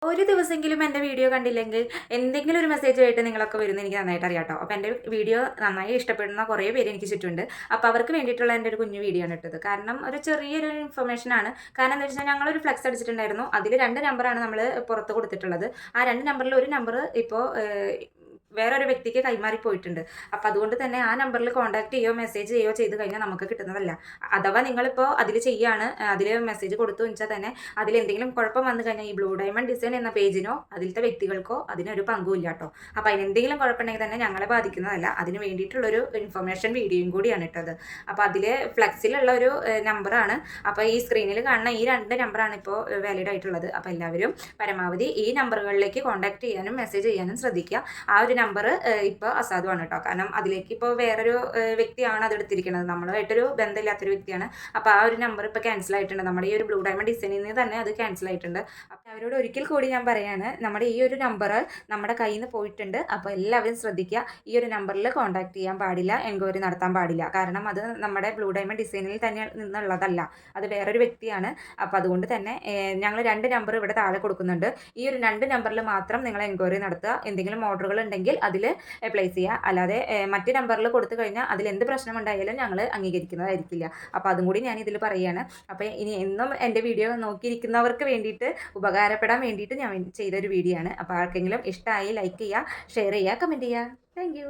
ഒരു ദിവസമെങ്കിലും എൻ്റെ വീഡിയോ കണ്ടില്ലെങ്കിൽ എന്തെങ്കിലും ഒരു മെസ്സേജുമായിട്ട് നിങ്ങളൊക്കെ വരുന്നത് എനിക്ക് നന്നായിട്ട് അറിയാം കേട്ടോ. അപ്പോൾ എൻ്റെ വീഡിയോ നന്നായി ഇഷ്ടപ്പെടുന്ന കുറേ പേര് എനിക്ക് ചുറ്റുമുണ്ട്. അപ്പോൾ അവർക്ക് വേണ്ടിയിട്ടുള്ള എൻ്റെ ഒരു കുഞ്ഞു വീഡിയോ ആണ് ഇട്ടത്. കാരണം ഒരു ചെറിയൊരു ഇൻഫർമേഷനാണ്. കാരണം എന്താ വെച്ചാൽ ഞങ്ങളൊരു ഫ്ലെക്സ് അടിച്ചിട്ടുണ്ടായിരുന്നു. അതിൽ 2 നമ്പറാണ് നമ്മൾ പുറത്ത് കൊടുത്തിട്ടുള്ളത്. ആ 2 നമ്പറിൽ ഒരു നമ്പർ ഇപ്പോൾ വേറൊരു വ്യക്തിക്ക് കൈമാറി പോയിട്ടുണ്ട്. അപ്പോൾ അതുകൊണ്ട് തന്നെ ആ നമ്പറിൽ കോൺടാക്ട് ചെയ്യുകയോ മെസ്സേജ് ചെയ്യുകയോ ചെയ്ത് കഴിഞ്ഞാൽ നമുക്ക് കിട്ടുന്നതല്ല. അഥവാ നിങ്ങളിപ്പോൾ അതിൽ ചെയ്യാണ്, അതിൽ മെസ്സേജ് കൊടുത്തു വെച്ചാൽ തന്നെ അതിൽ എന്തെങ്കിലും കുഴപ്പം വന്നു കഴിഞ്ഞാൽ ഈ ബ്ലൂ ഡയമണ്ട് ഡിസൈൻ എന്ന പേജിനോ അതിലത്തെ വ്യക്തികൾക്കോ അതിനൊരു പങ്കുമില്ല കേട്ടോ. അപ്പോൾ അതിനെന്തെങ്കിലും കുഴപ്പമുണ്ടെങ്കിൽ തന്നെ ഞങ്ങളെ ബാധിക്കുന്നതല്ല. അതിന് വേണ്ടിയിട്ടുള്ളൊരു ഇൻഫർമേഷൻ വീഡിയോയും കൂടിയാണ് ഇട്ടത്. അപ്പോൾ അതിൽ ഫ്ലെക്സിലുള്ള ഒരു നമ്പറാണ്. അപ്പോൾ ഈ സ്ക്രീനിൽ കാണുന്ന ഈ 2 നമ്പറാണ് ഇപ്പോൾ വാലിഡ് ആയിട്ടുള്ളത്. അപ്പോൾ എല്ലാവരും പരമാവധി ഈ നമ്പറുകളിലേക്ക് കോൺടാക്ട് ചെയ്യാനും മെസ്സേജ് ചെയ്യാനും ശ്രദ്ധിക്കുക. ആ ഒരു നമ്പർ ഇപ്പോൾ അസാധുവാണ് കേട്ടോ. കാരണം അതിലേക്ക് ഇപ്പോൾ വേറൊരു വ്യക്തിയാണ് അത് എടുത്തിരിക്കുന്നത്. നമ്മളുമായിട്ടൊരു ബന്ധമില്ലാത്തൊരു വ്യക്തിയാണ്. അപ്പോൾ ആ ഒരു നമ്പർ ഇപ്പോൾ ക്യാൻസൽ ആയിട്ടുണ്ട്. നമ്മുടെ ഈ ഒരു ബ്ലൂ ഡയമണ്ട് ഡിസൈനിൽ നിന്ന് തന്നെ അത് ക്യാൻസൽ ആയിട്ടുണ്ട്. അപ്പോൾ അവരോട് ഒരിക്കൽ കൂടി ഞാൻ പറയാണ്, നമ്മുടെ ഈ ഒരു നമ്പർ നമ്മുടെ കയ്യിൽ നിന്ന് പോയിട്ടുണ്ട്. അപ്പോൾ എല്ലാവരും ശ്രദ്ധിക്കുക, ഈ ഒരു നമ്പറിൽ കോൺടാക്ട് ചെയ്യാൻ പാടില്ല, എൻക്വയറി നടത്താൻ പാടില്ല. കാരണം അത് നമ്മുടെ ബ്ലൂ ഡയമണ്ട് ഡിസൈനിൽ തന്നെ നിന്നുള്ളതല്ല, അത് വേറൊരു വ്യക്തിയാണ്. അപ്പോൾ അതുകൊണ്ട് തന്നെ ഞങ്ങൾ 2 നമ്പർ ഇവിടെ താഴെ കൊടുക്കുന്നുണ്ട്. ഈ ഒരു 2 നമ്പറിൽ മാത്രം നിങ്ങൾ എൻക്വയറി നടത്തുക. എന്തെങ്കിലും ഓർഡറുകൾ ഉണ്ടെങ്കിൽ അതിൽ പ്ലേസ് ചെയ്യുക. അല്ലാതെ മറ്റ് നമ്പറിൽ കൊടുത്തു കഴിഞ്ഞാൽ അതിൽ എന്ത് പ്രശ്നമുണ്ടായാലും ഞങ്ങൾ അംഗീകരിക്കുന്നതായിരിക്കില്ല. അപ്പോൾ അതും കൂടി ഞാൻ ഇതിൽ പറയുകയാണ്. അപ്പോൾ ഇനി എന്നും എൻ്റെ വീഡിയോ നോക്കിയിരിക്കുന്നവർക്ക് വേണ്ടിയിട്ട് ഉപകാരപ്പെടാൻ വേണ്ടിയിട്ട് ഞാൻ ചെയ്തൊരു വീഡിയോ ആണ്. അപ്പോൾ ആർക്കെങ്കിലും ഇഷ്ടമായി ലൈക്ക് ചെയ്യുക, ഷെയർ ചെയ്യുക, കമൻറ്റ് ചെയ്യുക. താങ്ക്